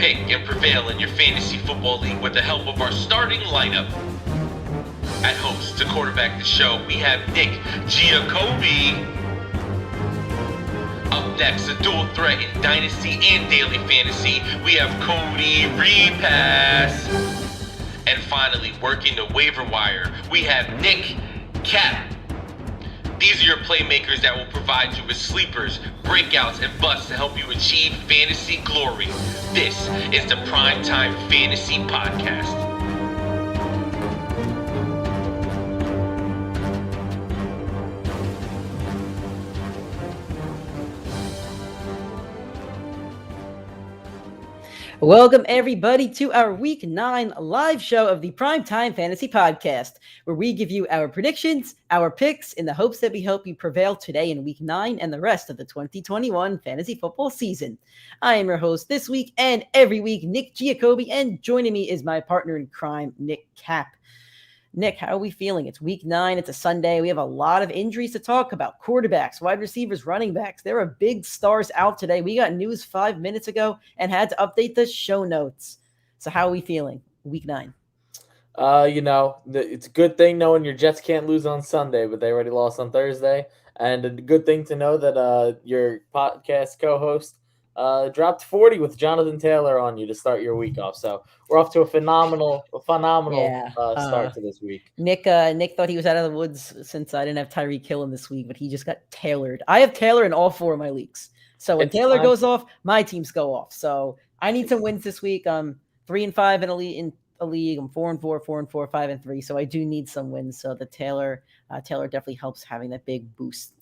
pick and prevail in your fantasy football league with the help of our starting lineup. At host to quarterback the show, we have Nick Giacobbe. Up next, a dual threat in Dynasty and Daily Fantasy, we have Cody Repass. And finally, working the waiver wire, we have Nick Cap. These are your playmakers that will provide you with sleepers, breakouts, and busts to help you achieve fantasy glory. This is the PrimeTime Fantasy Podcast. Welcome, everybody, to our Week 9 live show of the PrimeTime Fantasy Podcast, where we give you our predictions, our picks, in the hopes that we help you prevail today in Week 9 and the rest of the 2021 fantasy football season. I am your host this week and every week, Nick Giacobbe, and joining me is my partner in crime, Nick Cap. Nick, how are we feeling? It's Week 9. It's a Sunday. We have a lot of injuries to talk about. Quarterbacks, wide receivers, running backs. There are big stars out today. We got news 5 minutes ago and had to update the show notes. So how are we feeling? Week 9. It's a good thing knowing your Jets can't lose on Sunday, but they already lost on Thursday. And a good thing to know that your podcast co-host dropped 40 with Jonathan Taylor on you to start your week off. So we're off to a phenomenal start to this week. Nick thought he was out of the woods since I didn't have Tyreek Hill in this week, but he just got tailored. I have Taylor in all 4 of my leagues. So when Taylor goes off, my teams go off. So I need some wins this week. I'm 3-5 in a league. I'm 4-4, 4-4, 5-3. So I do need some wins. So the Taylor definitely helps having that big boost.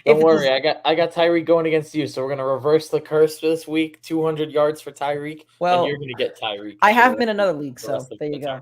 Don't worry, I got Tyreek going against you, so we're gonna reverse the curse this week. 200 yards for Tyreek. Well, and you're gonna get Tyreek. I have him in another league, so there you go.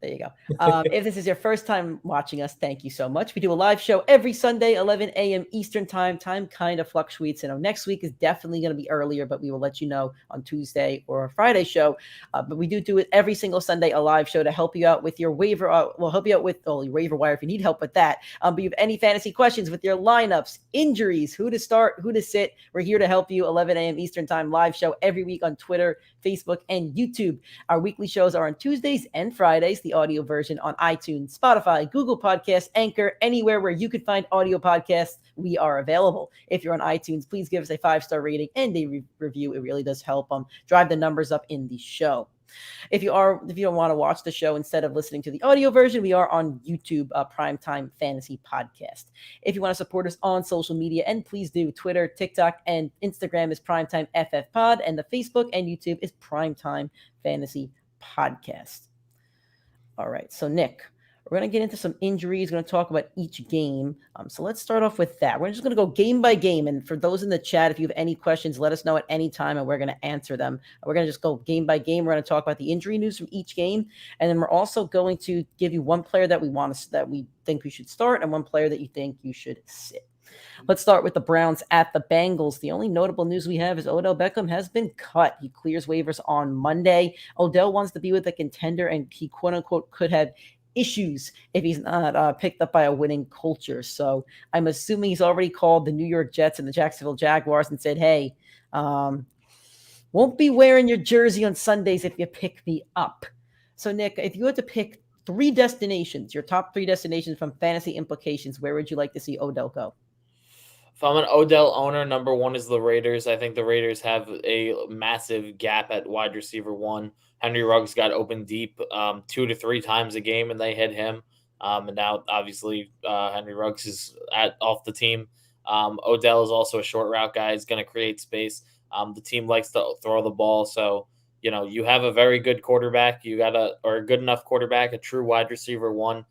There you go. If this is your first time watching us, thank you so much. We do a live show every Sunday, 11 a.m. Eastern time. Time kind of fluctuates. Next week is definitely going to be earlier, but we will let you know on Tuesday or a Friday show. But we do it every single Sunday, a live show to help you out with your waiver. We'll help you out with your waiver wire if you need help with that. But you have any fantasy questions with your lineups, injuries, who to start, who to sit, we're here to help you. 11 a.m. Eastern time live show every week on Twitter, Facebook, and YouTube. Our weekly shows are on Tuesdays and Fridays. The audio version on iTunes, Spotify, Google Podcasts, Anchor, anywhere where you could find audio podcasts, we are available. If you're on iTunes, please give us a 5-star rating and a review. It really does help drive the numbers up in the show. If you don't want to watch the show instead of listening to the audio version, we are on YouTube, PrimeTime Fantasy Podcast. If you want to support us on social media, and please do, Twitter, TikTok, and Instagram is PrimeTimeFFPod, and the Facebook and YouTube is PrimeTime Fantasy Podcast. All right, so Nick, we're going to get into some injuries. We're going to talk about each game. So let's start off with that. We're just going to go game by game. And for those in the chat, if you have any questions, let us know at any time, and we're going to answer them. We're going to just go game by game. We're going to talk about the injury news from each game. And then we're also going to give you one player that we think we should start and one player that you think you should sit. Let's start with the Browns at the Bengals. The only notable news we have is Odell Beckham has been cut. He clears waivers on Monday. Odell wants to be with a contender, and he, quote-unquote, could have issues if he's not picked up by a winning culture. So I'm assuming he's already called the New York Jets and the Jacksonville Jaguars and said, hey, won't be wearing your jersey on Sundays if you pick me up. So, Nick, if you had to pick 3 destinations, your top 3 destinations from fantasy implications, where would you like to see Odell go? If I'm an Odell owner, number 1 is the Raiders. I think the Raiders have a massive gap at wide receiver 1. Henry Ruggs got open deep 2 to 3 times a game, and they hit him. And now, obviously, Henry Ruggs is off the team. Odell is also a short route guy. He's going to create space. The team likes to throw the ball. So, you have a very good quarterback. Or a good enough quarterback, a true wide receiver 1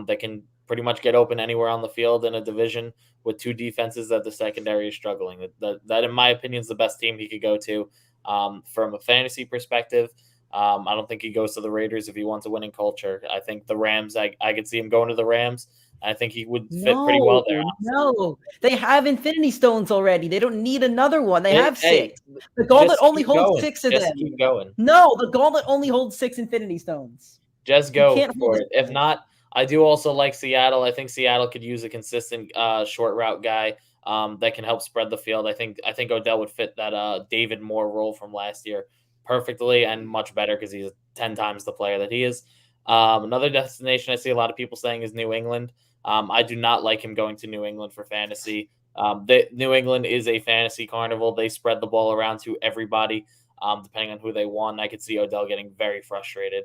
that can pretty much get open anywhere on the field in a division with 2 defenses that the secondary is struggling. That in my opinion, is the best team he could go to from a fantasy perspective. I don't think he goes to the Raiders if he wants a winning culture. I think the Rams, I could see him going to the Rams. I think he would fit pretty well there. Honestly. No, they have Infinity Stones already. They don't need another one. They have 6. The gauntlet only holds 6 of them. Keep going. No, the gauntlet only holds 6 Infinity Stones. Just go for it. If not, I do also like Seattle. I think Seattle could use a consistent short route guy that can help spread the field. I think Odell would fit that David Moore role from last year perfectly and much better because he's 10 times the player that he is. Another destination I see a lot of people saying is New England. I do not like him going to New England for fantasy. New England is a fantasy carnival. They spread the ball around to everybody, depending on who they won. I could see Odell getting very frustrated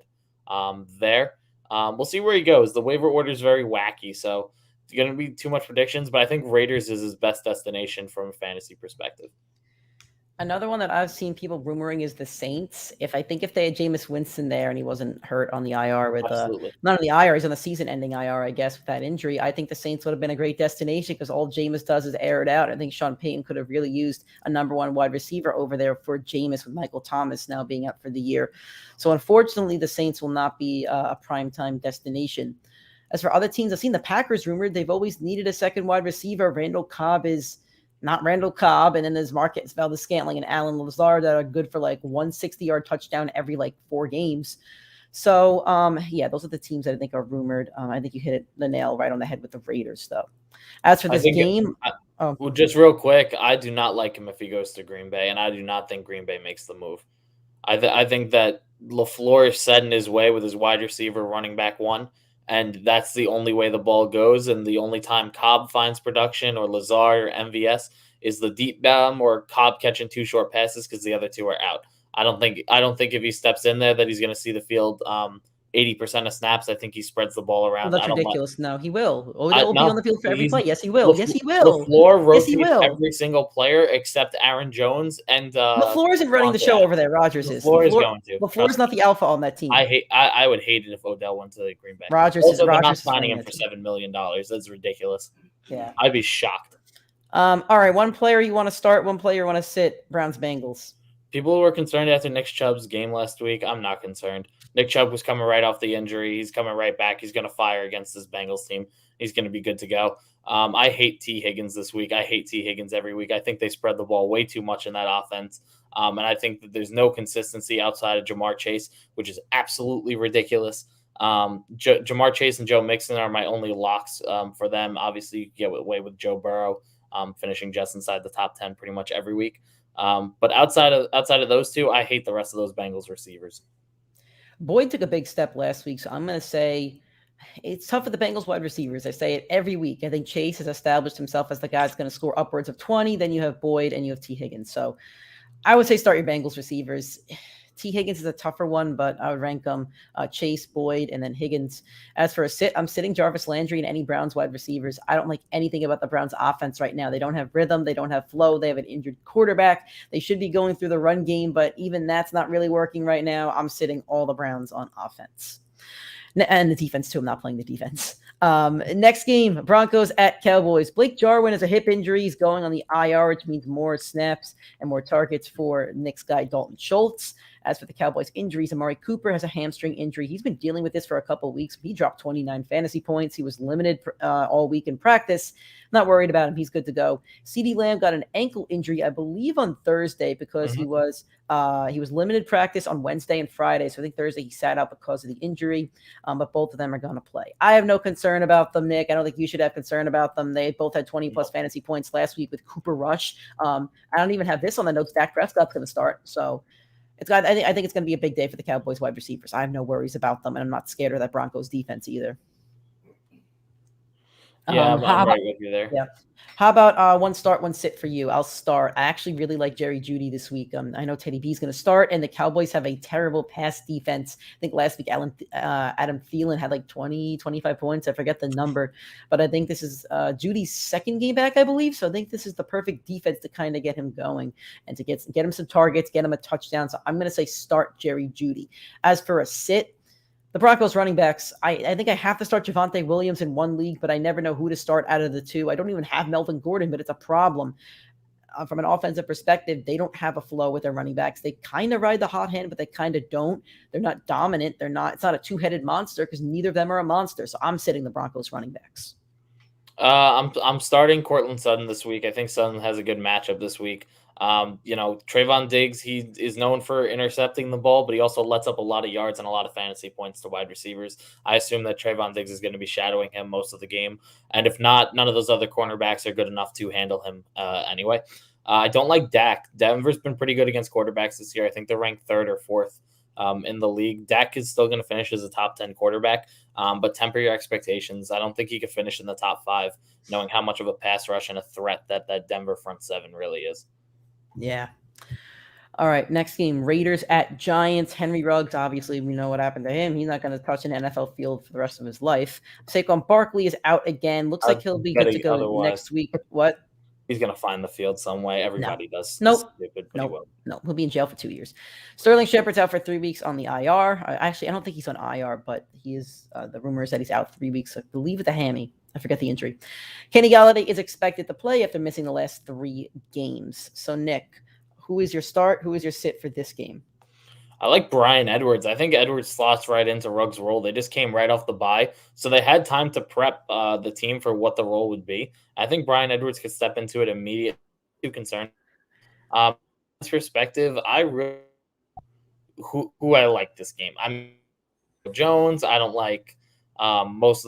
there. We'll see where he goes. The waiver order is very wacky, so it's going to be too much predictions, but I think Raiders is his best destination from a fantasy perspective. Another one that I've seen people rumoring is the Saints. If they had Jameis Winston there and he wasn't hurt on the IR with not on the IR, he's on the season-ending IR, I guess, with that injury. I think the Saints would have been a great destination because all Jameis does is air it out. I think Sean Payton could have really used a number one wide receiver over there for Jameis with Michael Thomas now being out for the year. So unfortunately, the Saints will not be a primetime destination. As for other teams, I've seen the Packers rumored. They've always needed a second wide receiver. Randall Cobb is not Randall Cobb, and then there's Marquez Valdes-Scantling and Alan Lazard that are good for like 160-yard touchdown every like 4 games. So, those are the teams that I think are rumored. I think you hit the nail right on the head with the Raiders, though. As for this game, well, just real quick, I do not like him if he goes to Green Bay, and I do not think Green Bay makes the move. I think that LaFleur is set in his way with his wide receiver running back one, and that's the only way the ball goes. And the only time Cobb finds production or Lazard or MVS is the deep bomb or Cobb catching 2 short passes because the other 2 are out. I don't think if he steps in there that he's going to see the field 80% of snaps. I think he spreads the ball around. Well, that's ridiculous. No, he will. Odell will be on the field for every play. Yes, he will. Yes, he will. LaFleur rotates every single player except Aaron Jones and LaFleur isn't running the show over there. Rodgers is. LaFleur is going to. LaFleur is not the alpha on that team. I would hate it if Odell went to Green Bay. Rodgers they're Rodgers not signing him for $7 million. That's ridiculous. Yeah, I'd be shocked. All right, one player you want to start, one player you want to sit. Browns Bengals. People were concerned after Nick Chubb's game last week. I'm not concerned. Nick Chubb was coming right off the injury. He's coming right back. He's going to fire against this Bengals team. He's going to be good to go. I hate T. Higgins this week. I hate T. Higgins every week. I think they spread the ball way too much in that offense. And I think that there's no consistency outside of Jamar Chase, which is absolutely ridiculous. Jamar Chase and Joe Mixon are my only locks for them. Obviously, you get away with Joe Burrow finishing just inside the top 10 pretty much every week. But outside of those two, I hate the rest of those Bengals receivers. Boyd took a big step last week, so I'm going to say it's tough for the Bengals wide receivers. I say it every week. I think Chase has established himself as the guy that's going to score upwards of 20. Then you have Boyd and you have T. Higgins. So I would say start your Bengals receivers. T. Higgins is a tougher one, but I would rank them Chase, Boyd, and then Higgins. As for a sit, I'm sitting Jarvis Landry and any Browns wide receivers. I don't like anything about the Browns offense right now. They don't have rhythm. They don't have flow. They have an injured quarterback. They should be going through the run game, but even that's not really working right now. I'm sitting all the Browns on offense. And the defense, too. I'm not playing the defense. Next game, Broncos at Cowboys. Blake Jarwin has a hip injury. He's going on the IR, which means more snaps and more targets for Knicks guy Dalton Schultz. As for the Cowboys injuries, Amari Cooper has a hamstring injury. He's been dealing with this for a couple of weeks. He dropped 29 fantasy points. He was limited all week in practice. Not worried about him. He's good to go. CeeDee Lamb got an ankle injury, I believe, on Thursday because he was limited practice on Wednesday and Friday. So I think Thursday he sat out because of the injury. But both of them are going to play. I have no concern about them, Nick. I don't think you should have concern about them. They both had 20-plus fantasy points last week with Cooper Rush. I don't even have this on the notes. Dak Prescott's going to start. So I think it's going to be a big day for the Cowboys wide receivers. I have no worries about them, and I'm not scared of that Broncos defense either. Yeah, I'm right with you there. Yeah. How about one start, one sit for you? I'll start. I actually really like Jerry Jeudy this week. I know Teddy B is going to start, and the Cowboys have a terrible pass defense. I think last week Adam Thielen had like 20, 25 points. I forget the number, but I think this is Judy's second game back, I believe. So I think this is the perfect defense to kind of get him going and to get him some targets, get him a touchdown. So I'm going to say start Jerry Jeudy. As for a sit, the Broncos running backs, I think I have to start Javonte Williams in one league, but I never know who to start out of the two. I don't even have Melvin Gordon, but it's a problem. From an offensive perspective, they don't have a flow with their running backs. They kind of ride the hot hand, but they kind of don't. They're not dominant. It's not a two-headed monster because neither of them are a monster. So I'm sitting the Broncos running backs. I'm starting Cortland Sutton this week. I think Sutton has a good matchup this week. Trayvon Diggs, he is known for intercepting the ball, but he also lets up a lot of yards and a lot of fantasy points to wide receivers. I assume that Trayvon Diggs is going to be shadowing him most of the game. And if not, none of those other cornerbacks are good enough to handle him anyway. I don't like Dak. Denver's been pretty good against quarterbacks this year. I think they're ranked 3rd or 4th in the league. Dak is still going to finish as a top 10 quarterback, but temper your expectations. I don't think he could finish in the top 5, knowing how much of a pass rush and a threat that Denver front 7 really is. Yeah. All right, next game, Raiders at Giants. Henry Ruggs, obviously, we know what happened to him. He's not going to touch an NFL field for the rest of his life. Saquon Barkley is out again. Looks like he'll be good to go next week. What? He's going to find the field some way. Everybody does. Nope. He'll be in jail for 2 years. Sterling Shepard's out for 3 weeks on the IR. Actually, I don't think he's on IR, but he is. The rumor is that he's out 3 weeks. I believe with a hammy. I forget the injury. Kenny Golladay is expected to play after missing the last 3 games. So, Nick, who is your start? Who is your sit for this game? I like Bryan Edwards. I think Edwards slots right into Ruggs' role. They just came right off the bye, so they had time to prep the team for what the role would be. I think Bryan Edwards could step into it immediately. Too concerned. Perspective, I really who I like this game. I'm Jones. I don't like most.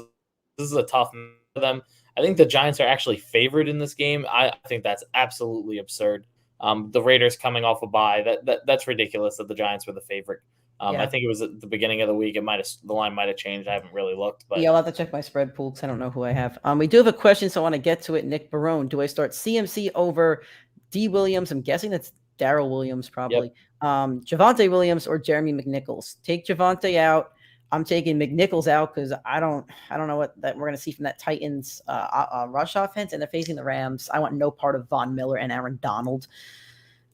This is a tough for them. I think the Giants are actually favored in this game. I think that's absolutely absurd. The Raiders coming off a bye, that's ridiculous that the Giants were the favorite. I think it was at the beginning of the week. The line might have changed. I haven't really looked, but yeah, I'll have to check my spread pool because I don't know who I have. We do have a question, so I want to get to it. Nick Barone, do I start CMC over D Williams? I'm guessing that's Darrell Williams, probably. Yep. Javonte Williams or Jeremy McNichols. Take Javonte out. I'm taking McNichols out because I don't know what that we're going to see from that Titans rush offense, and they're facing the Rams. I want no part of Von Miller and Aaron Donald.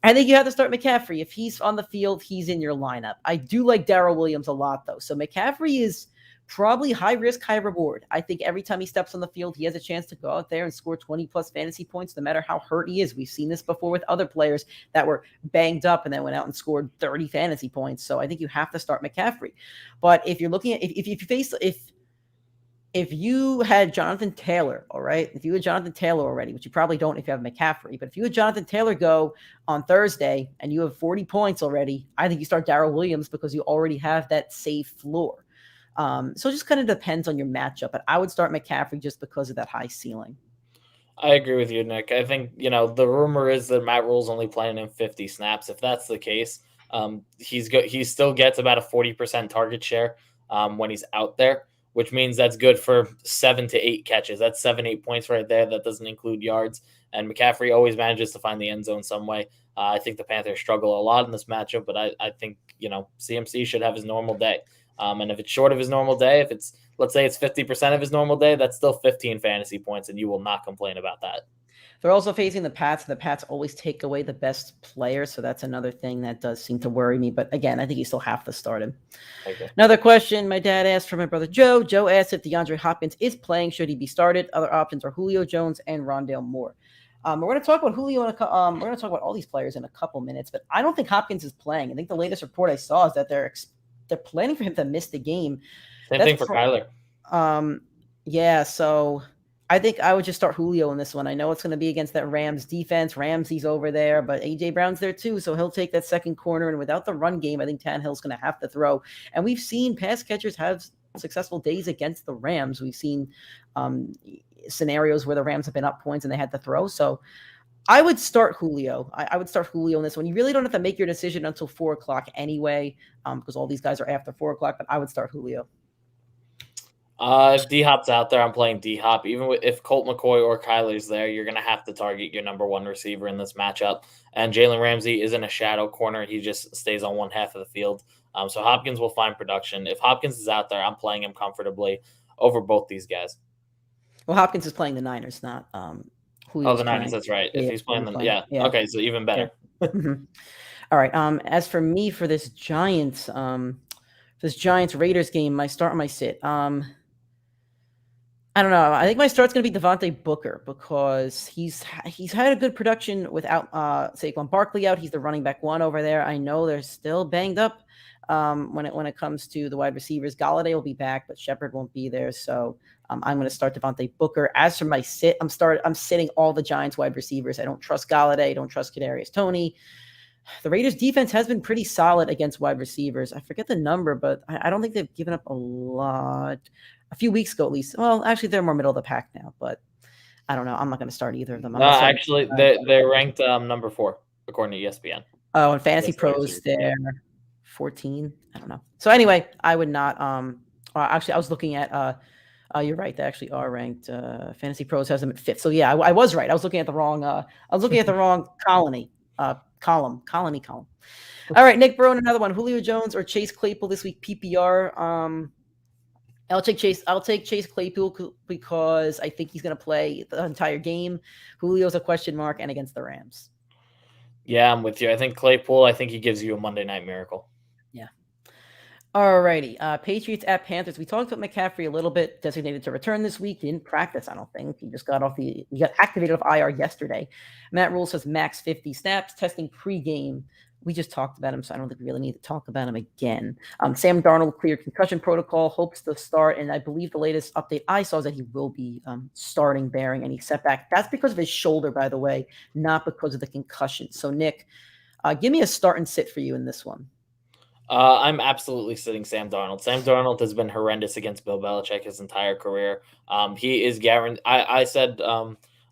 I think you have to start McCaffrey. If he's on the field, he's in your lineup. I do like Darrell Williams a lot, though. So McCaffrey is probably high risk, high reward. I think every time he steps on the field, he has a chance to go out there and score 20-plus fantasy points, no matter how hurt he is. We've seen this before with other players that were banged up and then went out and scored 30 fantasy points. So I think you have to start McCaffrey. But if you're looking at if you had Jonathan Taylor, all right, if you had Jonathan Taylor already, which you probably don't if you have McCaffrey, but if you had Jonathan Taylor go on Thursday and you have 40 points already, I think you start Darrell Williams because you already have that safe floor. So it just kind of depends on your matchup, but I would start McCaffrey just because of that high ceiling. I agree with you, Nick. I think, the rumor is that Matt Rule's only playing in 50 snaps. If that's the case, he still gets about a 40% target share when he's out there, which means that's good for 7 to 8 catches. That's 7-8 points right there. That doesn't include yards. And McCaffrey always manages to find the end zone some way. I think the Panthers struggle a lot in this matchup, but I think, CMC should have his normal day. And if it's short of his normal day, let's say it's 50% of his normal day, that's still 15 fantasy points, and you will not complain about that. They're also facing the Pats. The Pats always take away the best player, so that's another thing that does seem to worry me. But again, I think you still have to start him. Okay. Another question my dad asked from my brother Joe. Joe asked if DeAndre Hopkins is playing, should he be started? Other options are Julio Jones and Rondale Moore. We're going to talk about Julio. We're going to talk about all these players in a couple minutes, but I don't think Hopkins is playing. I think the latest report I saw is that they're planning for him to miss the game. Same thing for Kyler. Yeah, so I think I would just start Julio in this one. I know it's going to be against that Rams defense. Ramsey's over there, but A.J. Brown's there too, so he'll take that second corner. And without the run game, I think Tannehill's going to have to throw. And we've seen pass catchers have successful days against the Rams. We've seen scenarios where the Rams have been up points and they had to throw. So I would start Julio. I would start Julio in this one. You really don't have to make your decision until 4 o'clock anyway, because all these guys are after 4 o'clock, but I would start Julio. If D-Hop's out there, I'm playing D-Hop. Even if Colt McCoy or Kyler's there, you're going to have to target your number one receiver in this matchup. And Jalen Ramsey isn't a shadow corner. He just stays on one half of the field. So Hopkins will find production. If Hopkins is out there, I'm playing him comfortably over both these guys. Well, Hopkins is playing the Niners, not Julio's the Niners, that's right. If he's playing them, yeah. Okay, so even better. Yeah. Mm-hmm. All right. As for me, for this Giants Raiders game, my start and my sit. I don't know. I think my start's going to be Devontae Booker because he's had a good production without Saquon Barkley out. He's the running back one over there. I know they're still banged up when it comes to the wide receivers. Golladay will be back, but Shepard won't be there. So I'm going to start Devontae Booker. As for my sit, I'm sitting all the Giants wide receivers. I don't trust Golladay. I don't trust Kadarius Toney. The Raiders defense has been pretty solid against wide receivers. I forget the number, but I don't think they've given up a lot. A few weeks ago, at least. Well, actually, they're more middle of the pack now, but I don't know. I'm not going to start either of them. No, actually, they're ranked number 4 according to ESPN. Oh, and Fantasy Pros, they're 14. I don't know. So anyway, I would not. Actually, I was looking at. You're right. They actually are ranked. Fantasy Pros has them at 5th. So yeah, I was right. I was looking at the wrong. I was looking at the wrong colony. Column. All right, Nick Barone, another one. Julio Jones or Chase Claypool this week, PPR. I'll take Chase Claypool because I think he's going to play the entire game. Julio's a question mark and against the Rams. Yeah, I'm with you. I think Claypool, I think he gives you a Monday night miracle. Yeah. All righty. Patriots at Panthers. We talked about McCaffrey a little bit, designated to return this week. He didn't practice, I don't think. He got activated off IR yesterday. Matt Rule says max 50 snaps, testing pregame. We just talked about him, so I don't think we really need to talk about him again. Sam Darnold cleared concussion protocol, hopes to start, and I believe the latest update I saw is that he will be starting bearing any setback. That's because of his shoulder, by the way, not because of the concussion. So, Nick, give me a start and sit for you in this one. I'm absolutely sitting Sam Darnold. Sam Darnold has been horrendous against Bill Belichick his entire career. He is guaranteed. I said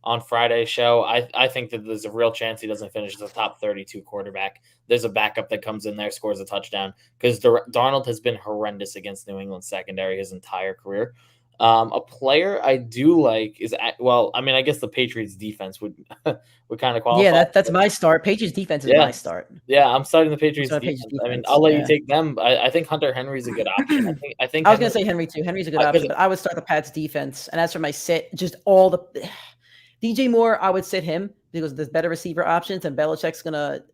on Friday's show, I think that there's a real chance he doesn't finish as a top 32 quarterback. There's a backup that comes in there, scores a touchdown, because Darnold has been horrendous against New England secondary his entire career. A player I do like is, I guess the Patriots defense would kind of qualify. Yeah, that's my start. Patriots defense is my start. Yeah, I'm starting the Patriots defense. I mean, I'll let you take them. I think Hunter Henry's a good option. I was going to say Henry too. Henry's a good option, but I would start the Pats defense. And as for my sit, just all the DJ Moore, I would sit him because there's better receiver options, and Belichick's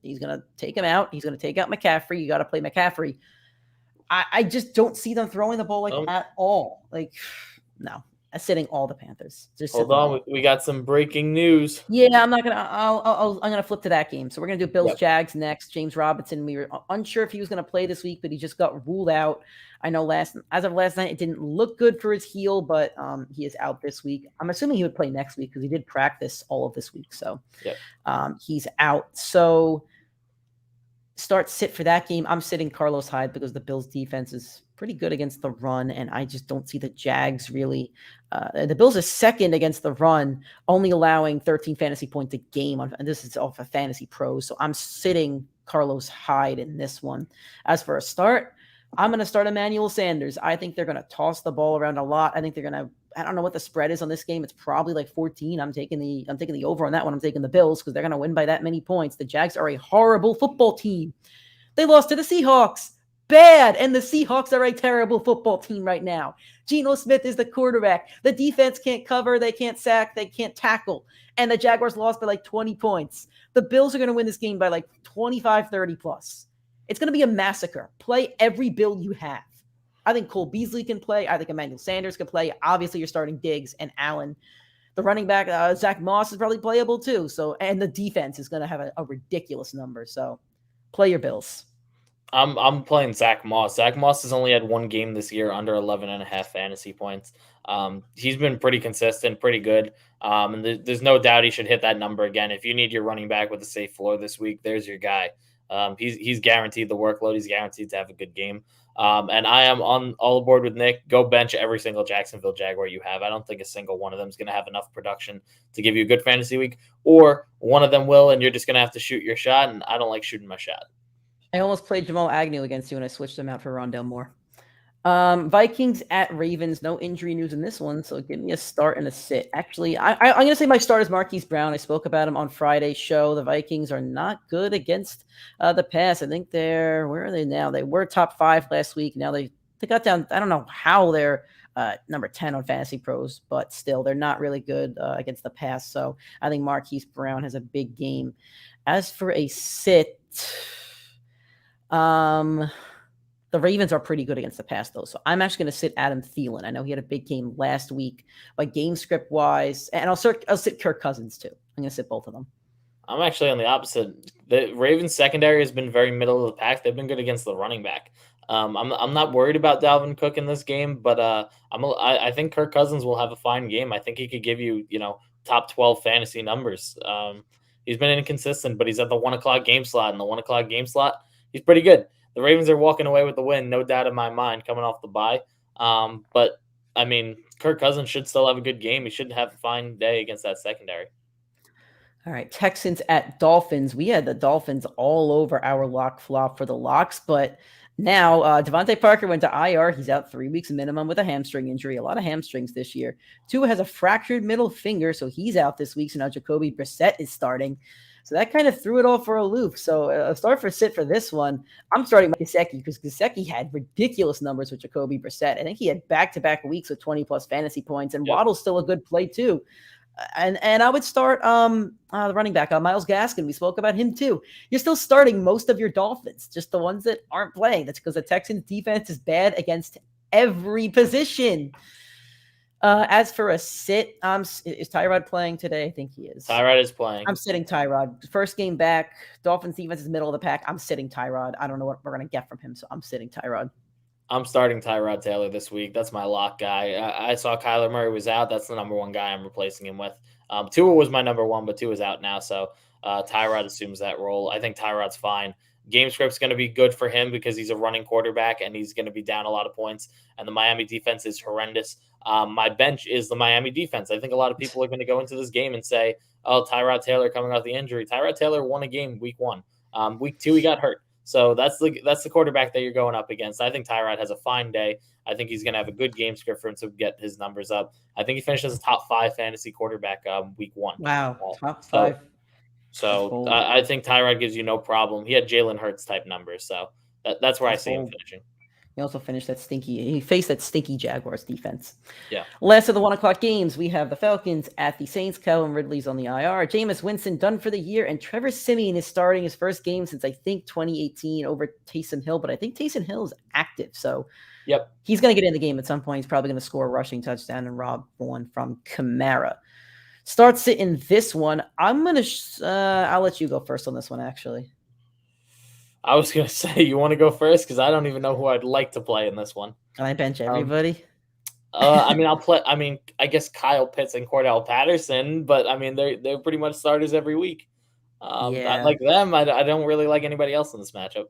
he's gonna take him out. He's gonna take out McCaffrey. You got to play McCaffrey. I just don't see them throwing the ball at all. No, I'm sitting all the Panthers. Just hold on, we got some breaking news. Yeah, I'm gonna flip to that game. So we're gonna do Bills Jags next. James Robinson. We were unsure if he was gonna play this week, but he just got ruled out. I know as of last night, it didn't look good for his heel, but he is out this week. I'm assuming he would play next week because he did practice all of this week. So he's out. So sit for that game. I'm sitting Carlos Hyde because the Bills defense is pretty good against the run, and I just don't see the Jags really. The Bills are second against the run, only allowing 13 fantasy points a game, and this is off of Fantasy Pros. So I'm sitting Carlos Hyde in this one. As for a start, I'm going to start Emmanuel Sanders. I think they're going to toss the ball around a lot. I think they're going to. I don't know what the spread is on this game. It's probably like 14. I'm taking the over on that one. I'm taking the Bills because they're going to win by that many points. The Jags are a horrible football team. They lost to the Seahawks. Bad. And the Seahawks are a terrible football team right now. Geno Smith is the quarterback. The defense can't cover. They can't sack. They can't tackle. And the Jaguars lost by like 20 points. The Bills are going to win this game by like 25, 30 plus. It's going to be a massacre. Play every Bill you have. I think Cole Beasley can play. I think Emmanuel Sanders can play. Obviously, you're starting Diggs and Allen. The running back, Zach Moss, is probably playable too. So, and the defense is going to have a ridiculous number. So, play your Bills. I'm playing Zach Moss. Zach Moss has only had one game this year under 11.5 fantasy points. He's been pretty consistent, pretty good. And there's no doubt he should hit that number again. If you need your running back with a safe floor this week, there's your guy. He's guaranteed the workload. He's guaranteed to have a good game. And I am all aboard with Nick. Go bench every single Jacksonville Jaguar you have. I don't think a single one of them is going to have enough production to give you a good fantasy week, or one of them will, and you're just going to have to shoot your shot. And I don't like shooting my shot. I almost played Jamal Agnew against you, and I switched him out for Rondale Moore. Vikings at Ravens. No injury news in this one, so give me a start and a sit. Actually, I'm going to say my start is Marquise Brown. I spoke about him on Friday's show. The Vikings are not good against the pass. I think where are they now? They were top 5 last week. Now they got down. I don't know how they're number 10 on Fantasy Pros, but still, they're not really good against the pass. So I think Marquise Brown has a big game. As for a sit, the Ravens are pretty good against the pass, though. So I'm actually going to sit Adam Thielen. I know he had a big game last week, but game script wise, and I'll sit Kirk Cousins too. I'm going to sit both of them. I'm actually on the opposite. The Ravens secondary has been very middle of the pack. They've been good against the running back. I'm not worried about Dalvin Cook in this game, but I think Kirk Cousins will have a fine game. I think he could give you top 12 fantasy numbers. He's been inconsistent, but he's at the 1:00 game slot, and the 1:00 game slot, he's pretty good. The Ravens are walking away with the win, no doubt in my mind, coming off the bye. But I mean, Kirk Cousins should still have a good game. He should have a fine day against that secondary. All right, Texans at Dolphins. We had the Dolphins all over our lock flop for the locks, but now Devontae Parker went to IR. He's out 3 weeks minimum with a hamstring injury. A lot of hamstrings this year. Tua has a fractured middle finger, so he's out this week. So now Jacoby Brissett is starting. So that kind of threw it all for a loop. So a start for sit for this one. I'm starting Gesicki because Gesicki had ridiculous numbers with Jacoby Brissett. I think he had back-to-back weeks with 20-plus fantasy points, and Waddle's still a good play too. And I would start the running back, Myles Gaskin. We spoke about him too. You're still starting most of your Dolphins, just the ones that aren't playing. That's because the Texans defense is bad against every position. As for a sit, is Tyrod playing today? I think he is. Tyrod is playing. I'm sitting Tyrod. First game back. Dolphins defense is middle of the pack. I'm sitting Tyrod. I don't know what we're going to get from him, so I'm sitting Tyrod. I'm starting Tyrod Taylor this week. That's my lock guy. I saw Kyler Murray was out. That's the number one guy I'm replacing him with. Tua was my number one, but Tua's out now, so Tyrod assumes that role. I think Tyrod's fine. Game script's going to be good for him because he's a running quarterback and he's going to be down a lot of points, and the Miami defense is horrendous. My bench is the Miami defense. I think a lot of people are going to go into this game and say, oh, Tyrod Taylor coming off the injury. Tyrod Taylor won a game week 1. Week 2, he got hurt. So that's the quarterback that you're going up against. I think Tyrod has a fine day. I think he's going to have a good game script for him to get his numbers up. I think he finished as a top 5 fantasy quarterback week 1. Wow, top 5. So I think Tyrod gives you no problem. He had Jalen Hurts type numbers, so that's where I see him finishing. He also finished he faced that stinky Jaguars defense. Yeah. Last of the 1 o'clock games, we have the Falcons at the Saints. Calvin Ridley's on the IR. Jameis Winston done for the year, and Trevor Siemian is starting his first game since I think 2018 over Taysom Hill, but I think Taysom Hill is active, so yep, he's going to get in the game at some point. He's probably going to score a rushing touchdown and rob one from Kamara. Start sitting this one. I'm going to I'll let you go first on this one, actually. I was going to say, you want to go first? Because I don't even know who I'd like to play in this one. Can I bench everybody? I'll play. I guess Kyle Pitts and Cordell Patterson, but they're pretty much starters every week. I like them. I don't really like anybody else in this matchup.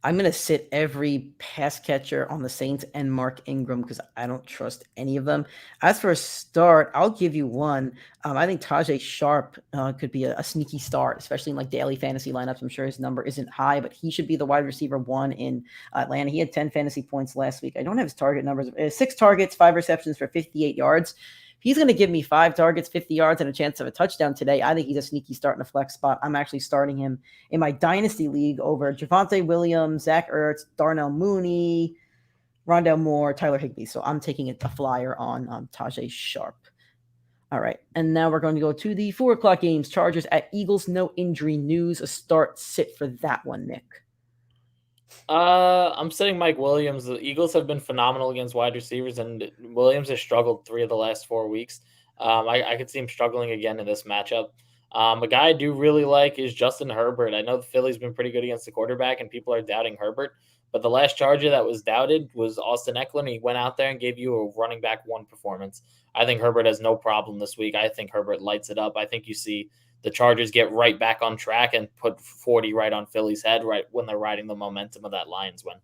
I'm going to sit every pass catcher on the Saints and Mark Ingram because I don't trust any of them. As for a start, I'll give you one. I think Taj Sharp could be a sneaky start, especially in like daily fantasy lineups. I'm sure his number isn't high, but he should be the wide receiver 1 in Atlanta. He had 10 fantasy points last week. I don't have his target numbers. 6 targets, 5 receptions for 58 yards. He's going to give me 5 targets, 50 yards, and a chance of a touchdown today. I think he's a sneaky start in a flex spot. I'm actually starting him in my Dynasty League over Javonte Williams, Zach Ertz, Darnell Mooney, Rondell Moore, Tyler Higbee. So I'm taking a flyer on Taj Sharp. All right, and now we're going to go to the 4 o'clock games. Chargers at Eagles, no injury news. A start sit for that one, Nick. I'm sitting Mike Williams. The Eagles have been phenomenal against wide receivers, and Williams has struggled 3 of the last 4 weeks. I could see him struggling again in this matchup. A guy I do really like is Justin Herbert. I know the Philly's been pretty good against the quarterback, and people are doubting Herbert. But the last Charger that was doubted was Austin Eckler, and he went out there and gave you a running back 1 performance. I think Herbert has no problem this week. I think Herbert lights it up. I think you see the Chargers get right back on track and put 40 right on Philly's head right when they're riding the momentum of that Lions win.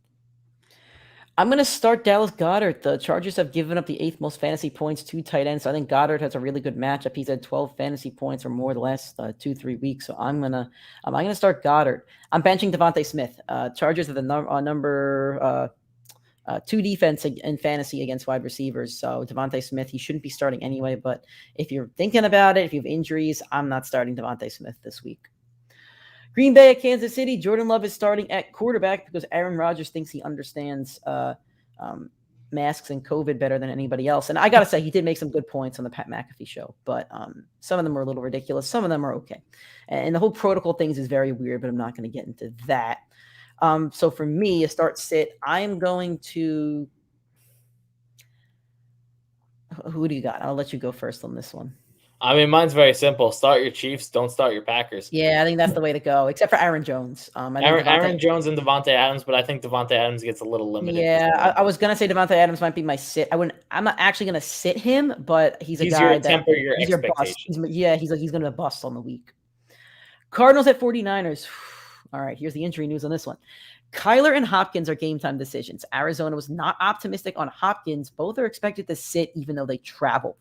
I'm going to start Dallas Goddard. The Chargers have given up the 8th most fantasy points to tight ends. So I think Goddard has a really good matchup. He's had 12 fantasy points or more the last 2-3 weeks. So I'm going to start Goddard. I'm benching Devontae Smith. Chargers are the number 2 defense in fantasy against wide receivers. So Devontae Smith, he shouldn't be starting anyway. But if you're thinking about it, if you have injuries, I'm not starting Devontae Smith this week. Green Bay at Kansas City. Jordan Love is starting at quarterback because Aaron Rodgers thinks he understands masks and COVID better than anybody else. And I got to say, he did make some good points on the Pat McAfee show, but some of them are a little ridiculous. Some of them are okay. And the whole protocol things is very weird, but I'm not going to get into that. So for me, a start sit, I'm going to, who do you got? I'll let you go first on this one. Mine's very simple. Start your Chiefs. Don't start your Packers. Yeah, I think that's the way to go, except for Aaron Jones. Aaron Jones and Devontae Adams, but I think Devontae Adams gets a little limited. Yeah, I was going to say Devontae Adams might be my sit. I'm not actually going to sit him, but he's a guy that he's your bust. He's going to bust on the week. Cardinals at 49ers. All right, here's the injury news on this one. Kyler and Hopkins are game time decisions. Arizona was not optimistic on Hopkins. Both are expected to sit even though they travel.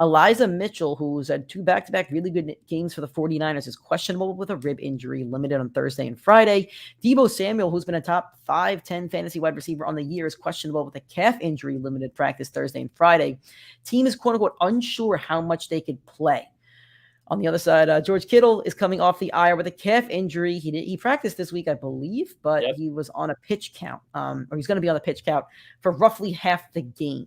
Elijah Mitchell, who's had 2 back-to-back really good games for the 49ers, is questionable with a rib injury, limited on Thursday and Friday. Deebo Samuel, who's been a top 5-10 fantasy wide receiver on the year, is questionable with a calf injury, limited practice Thursday and Friday. Team is quote-unquote unsure how much they could play. On the other side, George Kittle is coming off the IR with a calf injury. He practiced this week, I believe, but he was on a pitch count, or he's going to be on the pitch count for roughly half the game.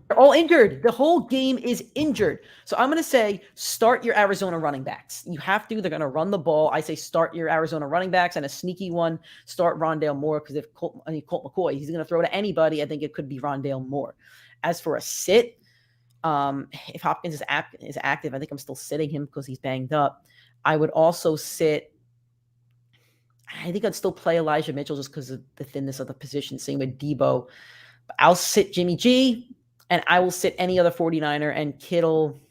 They're all injured. The whole game is injured. So I'm going to say start your Arizona running backs. You have to. They're going to run the ball. I say start your Arizona running backs, and a sneaky one, start Rondale Moore, because if Colt McCoy, he's going to throw to anybody, I think it could be Rondale Moore. As for a sit, if Hopkins is active, I think I'm still sitting him because he's banged up. I would also sit. I think I'd still play Elijah Mitchell just because of the thinness of the position. Same with Deebo. But I'll sit Jimmy G. And I will sit any other 49er, and Kittle,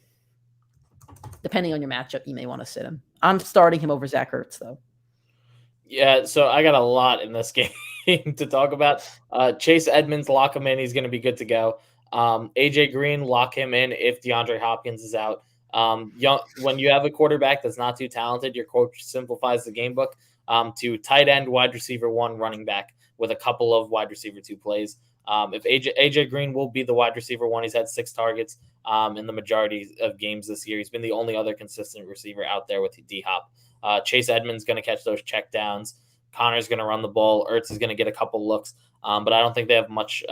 depending on your matchup, you may want to sit him. I'm starting him over Zach Ertz, though. Yeah, so I got a lot in this game to talk about. Chase Edmonds, lock him in. He's going to be good to go. AJ Green, lock him in if DeAndre Hopkins is out. When you have a quarterback that's not too talented, your coach simplifies the game book to tight end, wide receiver 1, running back, with a couple of wide receiver 2 plays. If AJ Green will be the wide receiver 1, he's had 6 targets in the majority of games this year. He's been the only other consistent receiver out there with D-Hop. Chase Edmonds going to catch those check downs. Connor's going to run the ball. Ertz is going to get a couple looks, but I don't think they have much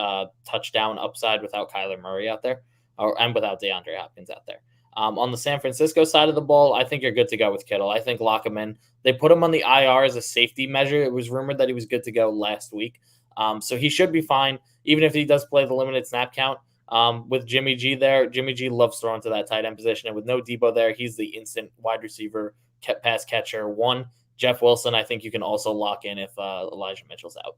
touchdown upside without Kyler Murray out there, and without DeAndre Hopkins out there. On the San Francisco side of the ball, I think you're good to go with Kittle. I think lock him in. They put him on the IR as a safety measure. It was rumored that he was good to go last week. So he should be fine, even if he does play the limited snap count. With Jimmy G there, Jimmy G loves throwing to that tight end position. And with no Deebo there, he's the instant wide receiver, pass catcher 1. Jeff Wilson, I think you can also lock in if Elijah Mitchell's out.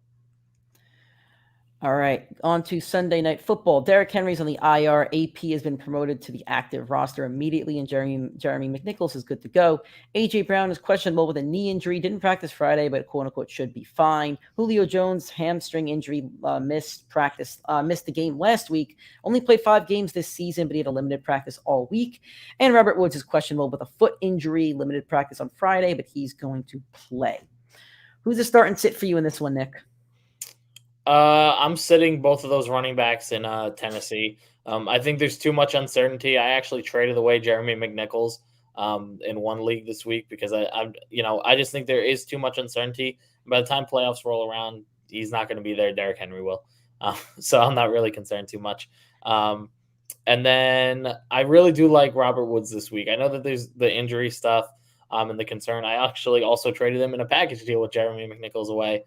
All right, on to Sunday Night Football. Derrick Henry's on the IR. AP has been promoted to the active roster immediately, and Jeremy McNichols is good to go. A.J. Brown is questionable with a knee injury. Didn't practice Friday, but quote-unquote should be fine. Julio Jones, hamstring injury, missed the game last week. Only played 5 games this season, but he had a limited practice all week. And Robert Woods is questionable with a foot injury, limited practice on Friday, but he's going to play. Who's the start and sit for you in this one, Nick? I'm sitting both of those running backs in Tennessee. I think there's too much uncertainty. I actually traded away Jeremy McNichols in one league this week because I just think there is too much uncertainty. By the time playoffs roll around, he's not going to be there. Derrick Henry will. So I'm not really concerned too much. And then I really do like Robert Woods this week. I know that there's the injury stuff and the concern. I actually also traded him in a package deal with Jeremy McNichols away.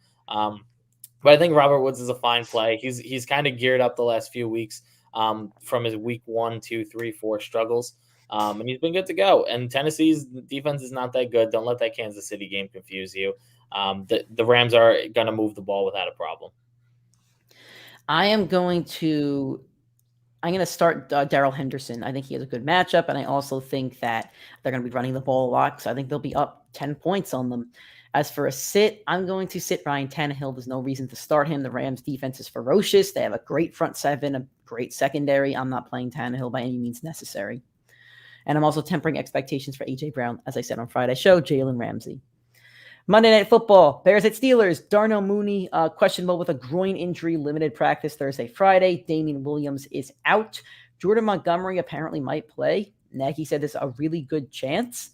But I think Robert Woods is a fine play. He's kind of geared up the last few weeks from his week 1, 2, 3, 4 struggles. And he's been good to go. And Tennessee's defense is not that good. Don't let that Kansas City game confuse you. The Rams are going to move the ball without a problem. I'm going to start Darrell Henderson. I think he has a good matchup, and I also think that they're going to be running the ball a lot, so I think they'll be up 10 points on them. As for a sit, I'm going to sit Ryan Tannehill. There's no reason to start him. The Rams' defense is ferocious. They have a great front 7, a great secondary. I'm not playing Tannehill by any means necessary. And I'm also tempering expectations for A.J. Brown, as I said on Friday's show, Jalen Ramsey. Monday Night Football, Bears at Steelers. Darnell Mooney, questionable with a groin injury, limited practice Thursday, Friday. Damian Williams is out. Jordan Montgomery apparently might play. Nagy said there's a really good chance.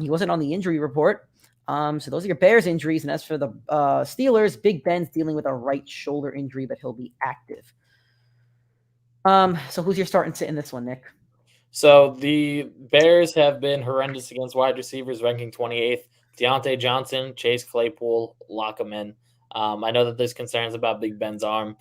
He wasn't on the injury report. So those are your Bears injuries. And as for the Steelers, Big Ben's dealing with a right shoulder injury, but he'll be active. So who's your start and sit in this one, Nick? So the Bears have been horrendous against wide receivers, ranking 28th. Deontay Johnson, Chase Claypool, lock him in. I know that there's concerns about Big Ben's arm.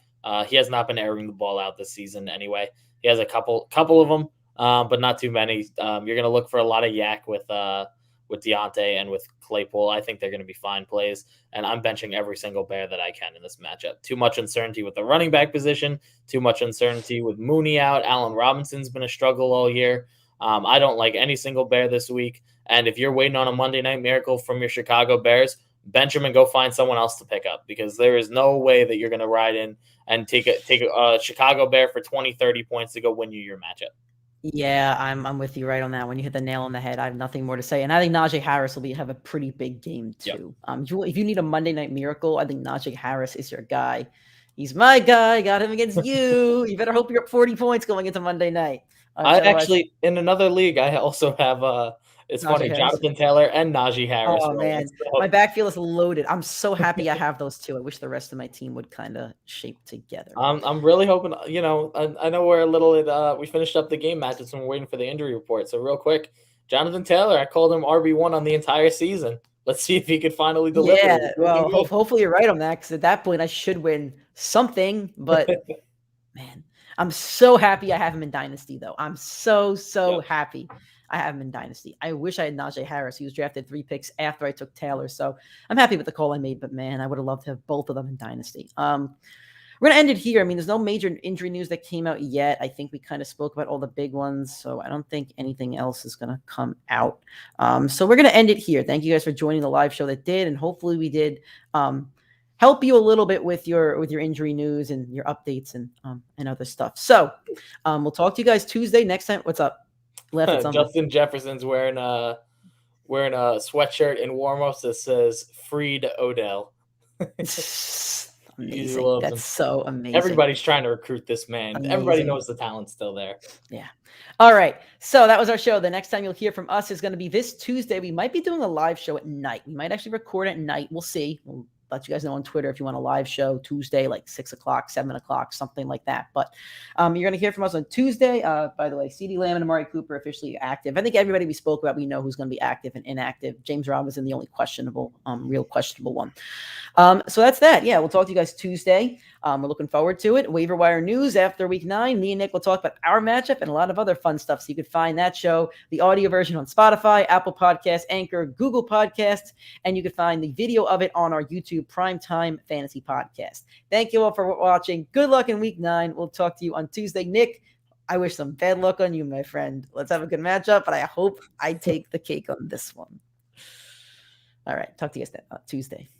He has not been airing the ball out this season anyway. He has a couple of them, but not too many. You're going to look for a lot of yak with Deontay and with Claypool. I think they're going to be fine plays, and I'm benching every single Bear that I can in this matchup. Too much uncertainty with the running back position, too much uncertainty with Mooney out. Allen Robinson's been a struggle all year. I don't like any single Bear this week. And if you're waiting on a Monday Night Miracle from your Chicago Bears, bench them and go find someone else to pick up, because there is no way that you're going to ride in and take a Chicago Bear for 20, 30 points to go win you your matchup. Yeah, I'm with you right on that. When you hit the nail on the head, I have nothing more to say. And I think Najee Harris will have a pretty big game too. Yep. If you need a Monday Night Miracle, I think Najee Harris is your guy. He's my guy. Got him against you. You better hope you're up 40 points going into Monday night. I actually, in another league, I also have it's Najee funny, Harris. Jonathan Taylor and Najee Harris. Oh, man. My backfield is loaded. I'm so happy I have those two. I wish the rest of my team would kind of shape together. I'm really hoping, I know we're a little, we finished up the game matches and we're waiting for the injury report. So real quick, Jonathan Taylor, I called him RB1 on the entire season. Let's see if he could finally deliver. Yeah, well, hopefully you're right on that, because at that point I should win something. But, man, I'm so happy I have him in Dynasty, though. I'm so happy I have him in Dynasty. I wish I had Najee Harris. He was drafted 3 picks after I took Taylor. So I'm happy with the call I made. But, man, I would have loved to have both of them in Dynasty. We're going to end it here. I mean, there's no major injury news that came out yet. I think we kind of spoke about all the big ones. So I don't think anything else is going to come out. So we're going to end it here. Thank you guys for joining the live show that did. And hopefully we did help you a little bit with your injury news and your updates and other stuff. So we'll talk to you guys Tuesday next time. What's up? Justin Jefferson's wearing a sweatshirt in warm-ups that says "Freed Odell." Amazing. That's so amazing. Everybody's trying to recruit this man. Amazing. Everybody knows the talent's still there. Yeah. All right. So that was our show. The next time you'll hear from us is going to be this Tuesday. We might be doing a live show at night. We might actually record at night. We'll see. We'll let you guys know on Twitter if you want a live show Tuesday, like 6 o'clock, 7 o'clock, something like that. But you're going to hear from us on Tuesday. By the way, CeeDee Lamb and Amari Cooper officially active. I think everybody we spoke about, we know who's going to be active and inactive. James Robinson, the only real questionable one. So that's that. Yeah, we'll talk to you guys Tuesday. We're looking forward to it. Waiver wire news after week 9. Me and Nick will talk about our matchup and a lot of other fun stuff. So you can find that show, the audio version, on Spotify, Apple Podcasts, Anchor, Google Podcasts, and you can find the video of it on our YouTube PrimeTime Fantasy Podcast. Thank you all for watching. Good luck in week 9. We'll talk to you on Tuesday. Nick, I wish some bad luck on you, my friend. Let's have a good matchup, but I hope I take the cake on this one. All right. Talk to you guys Tuesday.